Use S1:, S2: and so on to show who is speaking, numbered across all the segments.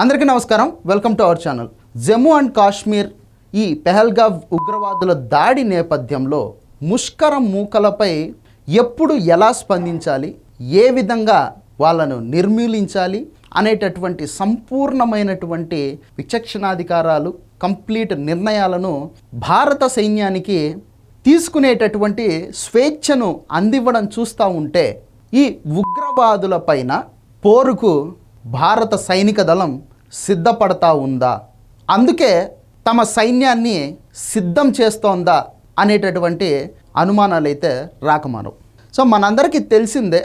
S1: అందరికీ నమస్కారం. Welcome to our channel. Jammu and Kashmir ఈ పెహల్గావ్ ఉగ్రవాదుల దాడి నేపథ్యంలో ముష్కరం మూకలపై ఎప్పుడు ఎలా స్పందించాలి, ఏ విధంగా వాళ్ళను నిర్మూలించాలి అనేటటువంటి సంపూర్ణమైనటువంటి విచక్షణాధికారాలు, కంప్లీట్ నిర్ణయాలను భారత సైన్యానికి తీసుకునేటటువంటి స్వేచ్ఛను అందివ్వడం చూస్తూ ఉంటే ఈ ఉగ్రవాదుల పైన పోరుకు భారత సైనిక దళం సిద్ధపడతా ఉందా, అందుకే తమ సైన్యాన్ని సిద్ధం చేస్తోందా అనేటటువంటి అనుమానాలు అయితే రాకమానవు. సో మనందరికీ తెలిసిందే,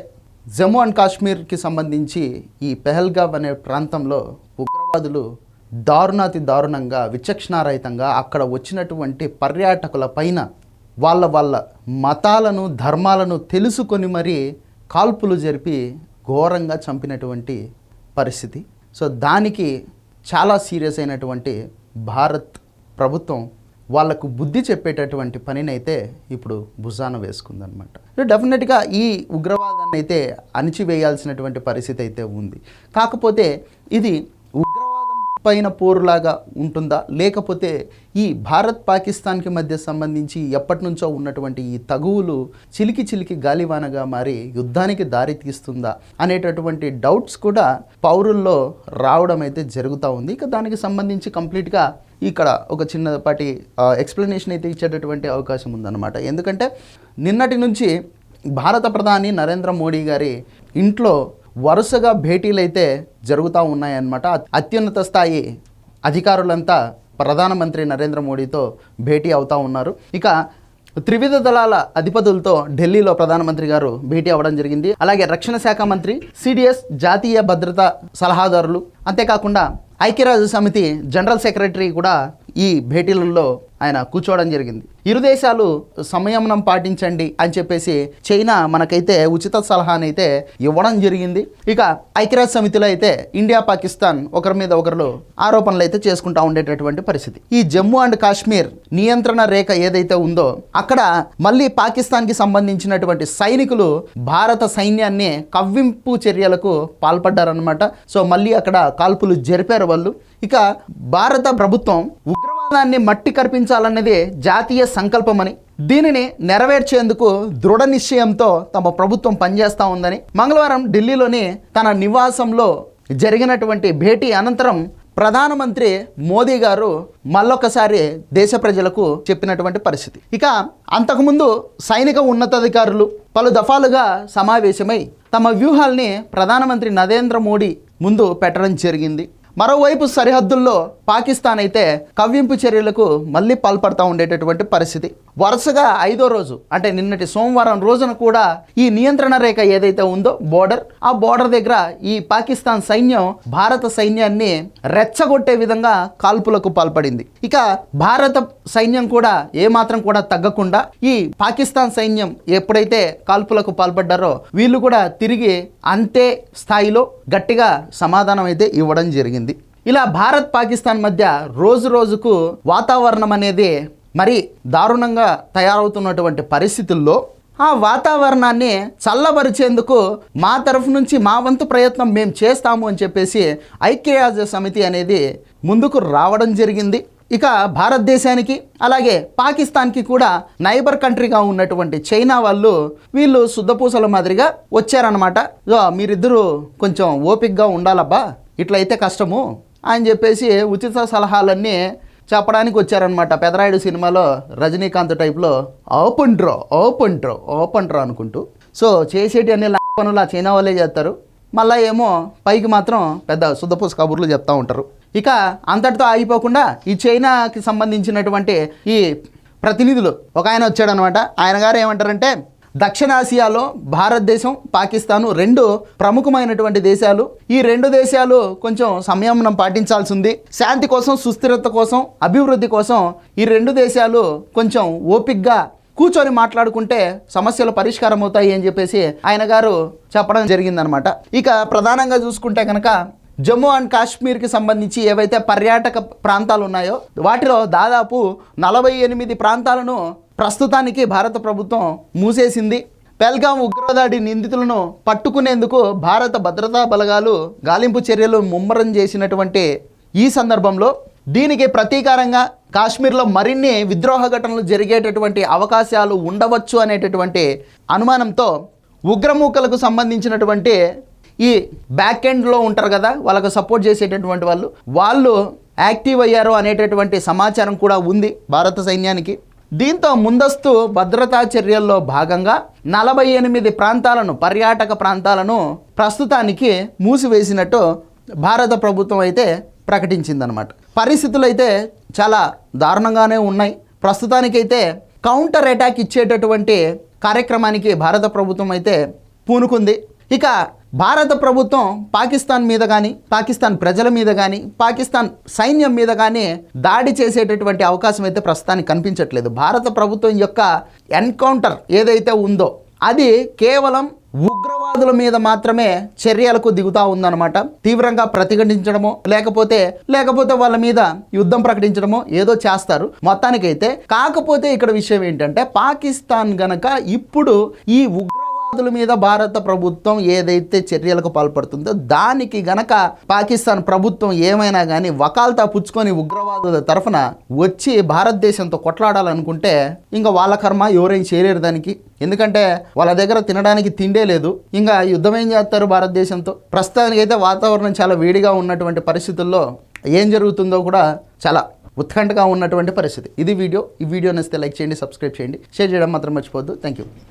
S1: జమ్మూ అండ్ కాశ్మీర్కి సంబంధించి ఈ పెహల్గావ్ అనే ప్రాంతంలో ఉగ్రవాదులు దారుణాతి దారుణంగా విచక్షణారహితంగా అక్కడ వచ్చినటువంటి పర్యాటకుల పైన వాళ్ళ మతాలను, ధర్మాలను తెలుసుకొని మరీ కాల్పులు జరిపి ఘోరంగా చంపినటువంటి పరిస్థితి. సో దానికి చాలా సీరియస్ అయినటువంటి భారత్ ప్రభుత్వం వాళ్లకు బుద్ధి చెప్పేటటువంటి పనినైతే ఇప్పుడు భుజాన వేసుకుందనమాట. డెఫినెట్గా ఈ ఉగ్రవాదాన్ని అయితే అణిచివేయాల్సినటువంటి పరిస్థితి అయితే ఉంది. కాకపోతే ఇది ఉగ్రవాదం పైన పోరులాగా ఉంటుందా, లేకపోతే ఈ భారత్ పాకిస్తాన్కి మధ్య సంబంధించి ఎప్పటి నుంచో ఉన్నటువంటి ఈ తగువులు చిలికి గాలివానగా మారి యుద్ధానికి దారి తీస్తుందా అనేటటువంటి డౌట్స్ కూడా పౌరుల్లో రావడం అయితే జరుగుతూ ఉంది. ఇక దానికి సంబంధించి కంప్లీట్గా ఇక్కడ ఒక చిన్నపాటి ఎక్స్ప్లెనేషన్ అయితే ఇచ్చేటటువంటి అవకాశం ఉందన్నమాట. ఎందుకంటే నిన్నటి నుంచి భారత ప్రధాని నరేంద్ర మోడీ గారి ఇంట్లో వరుసగా భేటీలు అయితే జరుగుతూ ఉన్నాయన్నమాట. అత్యున్నత స్థాయి అధికారులంతా ప్రధానమంత్రి నరేంద్ర మోడీతో భేటీ అవుతూ ఉన్నారు. ఇక త్రివిధ దళాల అధిపతులతో ఢిల్లీలో ప్రధానమంత్రి గారు భేటీ అవ్వడం జరిగింది. అలాగే రక్షణ శాఖ మంత్రి, సిడిఎస్ జాతీయ భద్రతా సలహాదారులు, అంతేకాకుండా ఐక్యరాజ్య సమితి జనరల్ సెక్రటరీ కూడా ఈ భేటీలలో ఆయన కూర్చోవడం జరిగింది. ఇరు దేశాలు సంయమనం పాటించండి అని చెప్పేసి చైనా మనకైతే ఉచిత సలహానైతే ఇవ్వడం జరిగింది. ఇక ఐక్యరాజ్య సమితిలో అయితే ఇండియా, పాకిస్తాన్ ఒకరి మీద ఒకరు ఆరోపణలు అయితే చేసుకుంటా ఉండేటటువంటి పరిస్థితి. ఈ జమ్మూ అండ్ కాశ్మీర్ నియంత్రణ రేఖ ఏదైతే ఉందో అక్కడ మళ్ళీ పాకిస్తాన్కి సంబంధించినటువంటి సైనికులు భారత సైన్యాన్ని కవ్వింపు చర్యలకు పాల్పడ్డారనమాట. సో మళ్ళీ అక్కడ కాల్పులు జరిపారు వాళ్ళు. ఇక భారత ప్రభుత్వం ఉగ్రవాదాన్ని మట్టి కర్పించాలన్నది జాతీయ సంకల్పమని, దీనిని నెరవేర్చేందుకు దృఢ నిశ్చయంతో తమ ప్రభుత్వం పనిచేస్తూ ఉందని మంగళవారం ఢిల్లీలోని తన నివాసంలో జరిగినటువంటి భేటీ అనంతరం ప్రధానమంత్రి మోదీ గారు మళ్ళొకసారి దేశ ప్రజలకు చెప్పినటువంటి పరిస్థితి. ఇక అంతకుముందు సైనిక ఉన్నతాధికారులు పలు దఫాలుగా సమావేశమై తమ వ్యూహాల్ని ప్రధానమంత్రి నరేంద్ర మోడీ ముందు పెట్టడం జరిగింది. మరోవైపు సరిహద్దుల్లో పాకిస్తాన్ అయితే కవ్వింపు చర్యలకు మళ్ళీ పాల్పడతా ఉండేటటువంటి పరిస్థితి. వరుసగా 5వ రోజు అంటే నిన్నటి సోమవారం రోజున కూడా ఈ నియంత్రణ రేఖ ఏదైతే ఉందో ఆ బోర్డర్ దగ్గర ఈ పాకిస్తాన్ సైన్యం భారత సైన్యాన్ని రెచ్చగొట్టే విధంగా కాల్పులకు పాల్పడింది. ఇక భారత సైన్యం కూడా ఏమాత్రం కూడా తగ్గకుండా ఈ పాకిస్తాన్ సైన్యం ఎప్పుడైతే కాల్పులకు పాల్పడ్డారో వీళ్ళు కూడా తిరిగి అంతే స్థాయిలో గట్టిగా సమాధానం అయితే ఇవ్వడం జరిగింది. ఇలా భారత్ పాకిస్తాన్ మధ్య రోజు రోజుకు వాతావరణం అనేది మరి దారుణంగా తయారవుతున్నటువంటి పరిస్థితుల్లో ఆ వాతావరణాన్ని చల్లబరిచేందుకు మా తరఫు నుంచి మా వంతు ప్రయత్నం మేము చేస్తాము అని చెప్పేసి ఐక్యరాజ్య సమితి అనేది ముందుకు రావడం జరిగింది. ఇక భారతదేశానికి అలాగే పాకిస్తాన్కి కూడా నైబర్ కంట్రీగా ఉన్నటువంటి చైనా వీళ్ళు శుద్ధపూసల మాదిరిగా వచ్చారనమాట. మీరిద్దరూ కొంచెం ఓపికగా ఉండాలబ్బా, ఇట్లయితే కష్టము అని చెప్పేసి ఉచిత సలహాలన్నీ చెప్పడానికి వచ్చారనమాట. పెదరాయుడు సినిమాలో రజనీకాంత్ టైప్లో ఓపెన్ డ్రా అనుకుంటూ. సో చేసేటి అన్ని లాంగ్ పనులు ఆ చైనా వాళ్ళే చేస్తారు, మళ్ళీ ఏమో పైకి మాత్రం పెద్ద శుద్ధపూస కబుర్లు చెప్తూ ఉంటారు. ఇక అంతటితో ఆగిపోకుండా ఈ చైనాకి సంబంధించినటువంటి ఈ ప్రతినిధులు ఒక ఆయన వచ్చాడనమాట. ఆయన గారు ఏమంటారంటే, దక్షిణాసియాలో భారతదేశం, పాకిస్తాను 2 ప్రముఖమైనటువంటి దేశాలు. ఈ 2 దేశాలు కొంచెం సంయమనం పాటించాల్సి ఉంది. శాంతి కోసం, సుస్థిరత కోసం, అభివృద్ధి కోసం ఈ 2 దేశాలు కొంచెం ఓపికగా కూర్చొని మాట్లాడుకుంటే సమస్యలు పరిష్కారం అవుతాయి అని చెప్పేసి ఆయన గారు చెప్పడం జరిగిందనమాట. ఇక ప్రధానంగా చూసుకుంటే కనుక జమ్మూ అండ్ కాశ్మీర్కి సంబంధించి ఏవైతే పర్యాటక ప్రాంతాలు ఉన్నాయో వాటిలో దాదాపు 48 ప్రాంతాలను ప్రస్తుతానికి భారత ప్రభుత్వం మూసేసింది. పెహల్గాం ఉగ్రదాడి నిందితులను పట్టుకునేందుకు భారత భద్రతా బలగాలు గాలింపు చర్యలు ముమ్మరం చేసినటువంటి ఈ సందర్భంలో దీనికి ప్రతీకారంగా కాశ్మీర్లో మరిన్ని విద్రోహ ఘటనలు జరిగేటటువంటి అవకాశాలు ఉండవచ్చు అనేటటువంటి అనుమానంతో ఉగ్రమూకలకు సంబంధించినటువంటి ఈ బ్యాక్ ఎండ్లో ఉంటారు కదా, వాళ్ళకు సపోర్ట్ చేసేటటువంటి వాళ్ళు యాక్టివ్ అయ్యారు అనేటటువంటి సమాచారం కూడా ఉంది భారత సైన్యానికి. దీంతో ముందస్తు భద్రతా చర్యల్లో భాగంగా 48 ప్రాంతాలను, పర్యాటక ప్రాంతాలను ప్రస్తుతానికి మూసివేసినట్టు భారత ప్రభుత్వం అయితే ప్రకటించిందనమాట. పరిస్థితులు అయితే చాలా దారుణంగానే ఉన్నాయి. ప్రస్తుతానికైతే కౌంటర్ అటాక్ ఇచ్చేటటువంటి కార్యక్రమానికి భారత ప్రభుత్వం అయితే పూనుకుంది. ఇక భారత ప్రభుత్వం పాకిస్తాన్ మీద కానీ, పాకిస్తాన్ ప్రజల మీద కానీ, పాకిస్తాన్ సైన్యం మీద కానీ దాడి చేసేటటువంటి అవకాశం అయితే ప్రస్తుతానికి కనిపించట్లేదు. భారత ప్రభుత్వం యొక్క ఎన్కౌంటర్ ఏదైతే ఉందో అది కేవలం ఉగ్రవాదుల మీద మాత్రమే చర్యలకు దిగుతా ఉందన్నమాట. తీవ్రంగా ప్రతిఘటించడమో లేకపోతే వాళ్ళ మీద యుద్ధం ప్రకటించడమో ఏదో చేస్తారు మొత్తానికైతే. కాకపోతే ఇక్కడ విషయం ఏంటంటే పాకిస్తాన్ గనక ఇప్పుడు ఈ ఉగ్రవాదుల మీద భారత ప్రభుత్వం ఏదైతే చర్యలకు పాల్పడుతుందో దానికి గనక పాకిస్తాన్ ప్రభుత్వం ఏమైనా కానీ వకాల్తా పుచ్చుకొని ఉగ్రవాదుల తరఫున వచ్చి భారతదేశంతో కొట్లాడాలనుకుంటే ఇంకా వాళ్ళ కర్మ, ఎవరేం చేయలేరు దానికి. ఎందుకంటే వాళ్ళ దగ్గర తినడానికి తిండే లేదు, ఇంకా యుద్ధం ఏం చేస్తారు భారతదేశంతో. ప్రస్తుతానికి అయితే వాతావరణం చాలా వేడిగా ఉన్నటువంటి పరిస్థితుల్లో ఏం జరుగుతుందో కూడా చాలా ఉత్కంఠగా ఉన్నటువంటి పరిస్థితి. ఇది వీడియో. ఈ వీడియో నచ్చితే లైక్ చేయండి, సబ్స్క్రైబ్ చేయండి, షేర్ చేయడం మాత్రం మర్చిపోవద్దు. Thank you.